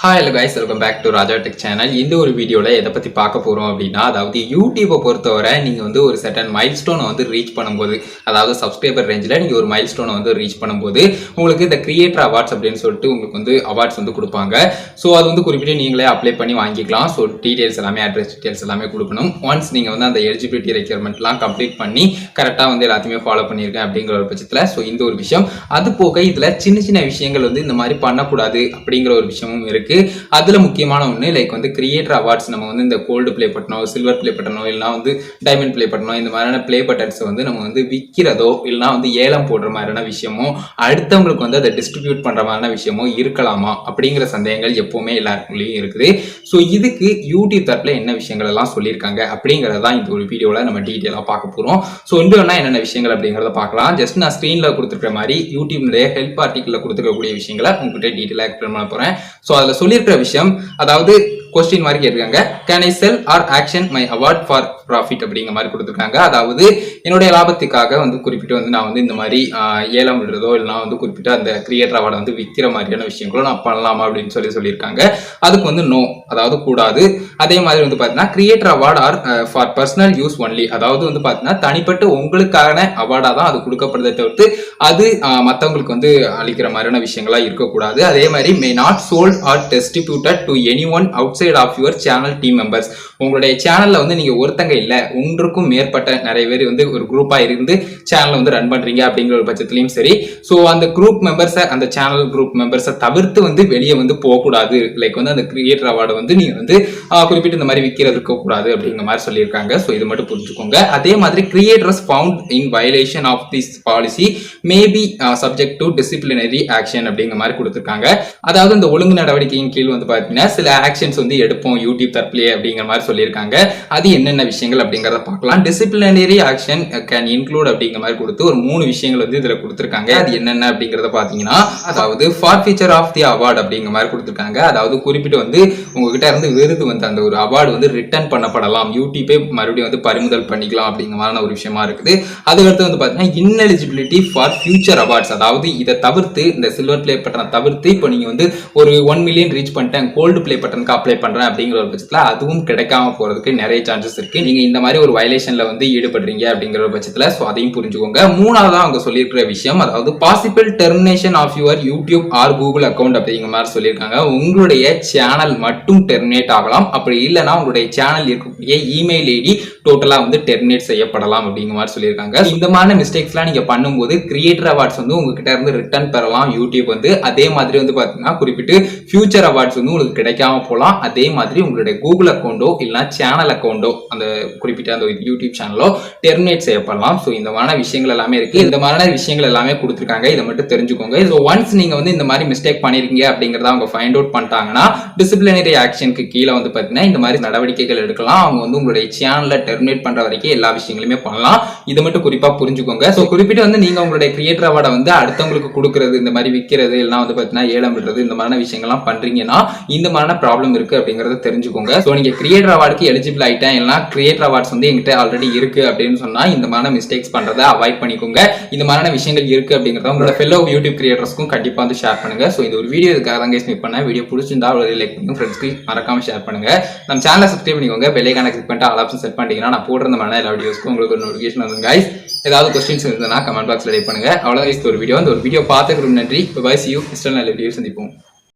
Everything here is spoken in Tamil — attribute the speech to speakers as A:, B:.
A: Hi hello guys, welcome back to Raja Tech channel. இந்த ஒரு வீடியோல எதை பத்தி பார்க்க போறோம் அப்படின்னா, அதாவது YouTube பொறுத்தவரை நீங்க வந்து ஒரு certain milestone வந்து ரீச் பண்ணும்போது, அதாவது சப்ஸ்கிரைபர் ரேஞ்சில நீங்க ஒரு milestone வந்து ரீச் பண்ணும்போது உங்களுக்கு இந்த கிரியேட்டர் அவார்ட்ஸ் அப்படின்னு சொல்லிட்டு உங்களுக்கு வந்து அவார்ட்ஸ் வந்து கொடுப்பாங்க. சோ அது வந்து குறிப்பிட்டு நீங்களே அப்ளை பண்ணி வாங்கிக்கலாம். சோ டீடைல்ஸ் எல்லாமே அட்ரஸ் டீடைல்ஸ் எல்லாமே கொடுக்கணும். ஒன்ஸ் நீங்க வந்து அந்த எலிஜிபிலிட்டி ரெக்யர்மென்ட்லாம் கம்ப்ளீட் பண்ணி கரெக்ட்டா வந்து எல்லாத்தையுமே ஃபாலோ பண்ணிருக்கேன் அப்படிங்கிற ஒரு பட்சத்துல சோ இந்த ஒரு விஷயம் அது போக இதுல சின்ன சின்ன விஷயங்கள் வந்து இந்த மாதிரி பண்ணக்கூடாது அப்படிங்கிற ஒரு விஷயமும் இருக்கு. அதுல முக்கியமான ஒண்ணு லைக் வந்து கிரியேட்டர் அவார்ட்ஸ் நம்ம வந்து இந்த கோல்டு ப்ளே பட்டனோ சில்வர் ப்ளே பட்டனோ இல்லனா வந்து டைமண்ட் ப்ளே பட்டனோ இந்த மாதிரியான ப்ளே பட்டன்ஸ் வந்து நம்ம வந்து விக்கிறதோ இல்லனா வந்து ஏலம் போடுற மாதிரியான விஷயமோ அடுத்தவங்களுக்கு வந்து அதை டிஸ்ட்ரிபியூட் பண்ற மாதிரியான விஷயமோ இருக்கலாமா அப்படிங்கிற சந்தேகங்கள் எப்பவுமே எல்லாருக்குள்ளேயும் இருக்குது. ஸோ இதுக்கு யூடியூப் தரப்புல என்ன விஷயங்கள் எல்லாம் சொல்லியிருக்காங்க அப்படிங்கறதான் இந்த ஒரு வீடியோல நம்ம டீட்டெயிலா பார்க்க போறோம். ஸோ இன்னொன்னா என்னென்ன விஷயங்கள் அப்படிங்கறத பார்க்கலாம். ஜஸ்ட் நான் ஸ்கிரீன்ல கொடுத்துருக்கிற மாதிரி யூடியூப்ல ஹெல்ப் ஆர்டிக்கல்ல கொடுத்துருக்கக்கூடிய விஷயங்களை உங்ககிட்ட டீட்டெயிலா எக்ஸ்பிளைன் பண்ண போறேன். ஸோ அதுல சொல்லியிருக்கிற விஷயம், அதாவது கொஸ்டின் மாதிரி கேட்டிருக்காங்க, can I sell or auction my award for profit அப்படிங்கிற மாதிரி கொடுத்துருக்காங்க. அதாவது என்னுடைய லாபத்துக்காக வந்து குறிப்பிட்டு வந்து நான் வந்து இந்த மாதிரி ஏலம் விடுறதோ இல்லைனா வந்து குறிப்பிட்ட அந்த கிரியேட்டர் அவார்டை வந்து விற்கிற மாதிரியான விஷயங்களும் நான் பண்ணலாமா அப்படின்னு சொல்லியிருக்காங்க. அதுக்கு வந்து நோ, அதாவது கூடாது. அதே மாதிரி வந்து பார்த்தீங்கன்னா creator award are for personal use only, அதாவது வந்து பார்த்தீங்கன்னா தனிப்பட்ட உங்களுக்கான அவார்டா தான் அது கொடுக்கப்படுறதை தவிர்த்து அது மற்றவங்களுக்கு வந்து அளிக்கிற மாதிரியான விஷயங்களா இருக்கக்கூடாது. அதே மாதிரி may not sold or distributed to anyone outside of your channel team members. உங்களுடைய சேனல்ல வந்து நீங்க ஒருத்தங்க இல்ல ஒன்றுக்கும் மேற்பட்ட நிறைய பேர் வந்து ஒரு குரூப்பா இருந்து சேனல் வந்து ரன் பண்றீங்க அப்படிங்கிற ஒரு பட்சத்திலையும் சரி, ஸோ அந்த குரூப் மெம்பர்ஸை அந்த சேனல் குரூப் மெம்பர்ஸை தவிர்த்து வந்து வெளியே வந்து போகக்கூடாது. லைக் வந்து அந்த கிரியேட்டர் அவார்டு வந்து நீங்க வந்து குறிப்பிட்டு இந்த மாதிரி விற்கிறது இருக்கக்கூடாது அப்படிங்கிற மாதிரி சொல்லியிருக்காங்க. ஸோ இது மட்டும் புரிஞ்சுக்கோங்க. அதே மாதிரி creators found in violation of this policy may be subject to disciplinary action அப்படிங்கிற மாதிரி கொடுத்துருக்காங்க. அதாவது இந்த ஒழுங்கு நடவடிக்கையின் கீழ் வந்து பாத்தீங்கன்னா சில ஆக்ஷன்ஸ் வந்து எடுப்போம் யூடியூப் தரப்புலயே அப்படிங்கிற மாதிரி சொல்லியிருக்காங்க. அது என்னென்ன விஷயங்கள் அப்படிங்கறத பார்க்கலாம். டிசிப்ளினரி ஆக்ஷன் கேன் இன்க்ளூட் அப்படிங்கிற மாதிரி கொடுத்து ஒரு 3 விஷயங்கள் வந்து இதுல கொடுத்திருக்காங்க. அது என்னென்ன அப்படிங்கறத பாத்தீங்கன்னா, அதாவது ஃபார்ஃபிச்சர் ஆஃப் தி அவார்ட் அப்படிங்கிற மாதிரி கொடுத்திருக்காங்க. அதாவது குறிப்பிட்டு வந்து உங்ககிட்ட இருந்து விருது வந்து அந்த ஒரு அவார்டு வந்து ரிட்டர்ன் பண்ணப்படலாம், யூடியூபே மறுபடியும் வந்து பறிமுதல் பண்ணிக்கலாம் அப்படிங்கிற மாதிரி ஒரு விஷயமா இருக்குது. அதுக்கடுத்து வந்து பாத்தீங்கன்னா இன்எலிஜிபிலிட்டி ஃபார் ஃபியூச்சர் அவார்ட்ஸ், அதாவது இதை தவிர்த்து இந்த சில்வர் பிளே பட்டனை தவிர்த்து இப்போ நீங்க வந்து ஒரு 1 மில்லியன் ரீச் பண்ணிட்டேன் கோல்டு பிளே பட்டனுக்கு அப்ளை பண்றேன் அப்படிங்கிற ஒரு பட்சத்துல அதுவும் கிடைக்காம போறதுக்கு நிறைய சான்சஸ் இருக்கு. நீங்க இந்த மாதிரி ஒரு வயலேஷன்ல வந்து ஈடுபடுறீங்க அப்படிங்கிற ஒரு பட்சத்துல சோ அதையும் புரிஞ்சுக்கோங்க. மூணாவதா அவங்க சொல்லியிருக்கிற விஷயம், அதாவது possible termination of your YouTube or Google account அப்படிங்கிற மாதிரி சொல்லியிருக்காங்க. உங்களுடைய சேனல் மட்டும் டெர்மினேட் ஆகலாம், அப்படி இல்லைன்னா உங்களுடைய சேனல் இருக்கக்கூடிய இமெயில் ஐடி டோட்டலா வந்து டெர்மினேட் செய்யப்படலாம் அப்படிங்கிற மாதிரி சொல்லியிருக்காங்க. இந்த மாதிரி மிஸ்டேக்ஸ்லாம் நீங்க பண்ணும்போது கிரியேட்டர் அவார்ட்ஸ் வந்து உங்ககிட்ட இருந்து ரிட்டர்ன் பெறலாம் யூடியூப் வந்து. அதே மாதிரி வந்து பாத்தீங்கன்னா குறிப்பிட்டு ஃபியூச்சர் அவார்ட்ஸ் வந்து உங்களுக்கு கிடைக்காம போகலாம். அதே மாதிரி உங்களுடைய கூகுள் அக்கௌண்டோ இல்லைனா சேனல் அக்கௌண்டோ அந்த குறிப்பிட்ட அந்த யூடியூப் சேனலோ டெர்மினேட் செய்யப்படலாம். ஸோ இந்த மாதிரி விஷயங்கள் எல்லாமே இருக்கு. இந்த மாதிரி விஷயங்கள் எல்லாமே கொடுத்துருக்காங்க. இதை மட்டும் தெரிஞ்சுக்கோங்க. ஸோ ஒன்ஸ் நீங்க வந்து இந்த மாதிரி மிஸ்டேக் பண்ணிருக்கீங்க அப்படிங்கறத அவங்க ஃபைண்ட் அவுட் பண்ணிட்டாங்கன்னா டிசிப்ளினரி ஆக்ஷனுக்கு கீழே வந்து பாத்தீங்கன்னா இந்த மாதிரி நடவடிக்கைகள் எடுக்கலாம். அவங்க வந்து உங்களுடைய சேனலை டெர்மினேட் பண்ற வரைக்கும் எல்லா விஷயங்களுமே பண்ணலாம். இதை மட்டும் குறிப்பா புரிஞ்சுக்கோங்க. ஸோ குறிப்பிட்டு வந்து நீங்க உங்களுடைய கிரியேட்டர் அவார்டை வந்து அடுத்தவங்களுக்கு கொடுக்கறது, இந்த மாதிரி விற்கிறது இல்லைனா வந்து பாத்தீங்கன்னா ஏலம் விடுறது, இந்த மாதிரி விஷயங்கள்லாம் பண்றீங்கன்னா இந்த மாதிரி ப்ராப்ளம் இருக்கு அப்படிங்கறத தெரிஞ்சுக்கோங்க. ஸோ நீங்க கிரியேட்டர் அவார்டுக்கு எலிஜிபிள் ஆயிட்டேன் இல்லைனா கிரியேட்டர் அவார்ட்ஸ் வந்து எங்கிட்ட ஆல்ரெடி இருக்கு அப்படின்னு சொன்னா இந்த மாதிரி மிஸ்டேக்ஸ் பண்றதை அவாய்ட் பண்ணிக்கோங்க. இந்த மாதிரி விஷயங்கள் இருக்கு அப்படிங்கறத உங்களோட ஃபெல்லோ யூடியூப் கிரியேட்டர்ஸ்க்கும் கண்டிப்பா வந்து ஷேர் பண்ணுங்க. ஸோ இந்த ஒரு வீடியோ இதுக்காக தான் கைஸ் மேக் பண்ண. வீடியோ பிடிச்சிருந்தா ஒரு லைக் பண்ணுங்க, ஃப்ரெண்ட்ஸ்க்கு மறக்காம ஷேர் பண்ணுங்க. நம்ம சேனலை சப்ஸ்கிரைப் பண்ணிக்கோங்க, பெல் ஐகானை கிளிக் பண்ணிட்டு ஆல் ஆப்ஷன் செட் பண்ணிட்டீங்கன்னா நான் போடுற இந்த மாதிரி எல்லா வீடியோஸ்க்கும் உங்களுக்கு ஒரு நோட்டிஃபிகேஷன் வரும் கைஸ். ஏதாவது கொஸ்டின்ஸ் இருந்ததுன்னா கமெண்ட் பாக்ஸ்ல டைப் பண்ணுங்க. அவ்வளவுதான் ஒரு வீடியோ. அந்த ஒரு வீடியோ பார்த்துக்கு நன்றி. Bye, see you. நெக்ஸ்ட் நல்ல வீடியோ சந்திப்போம்.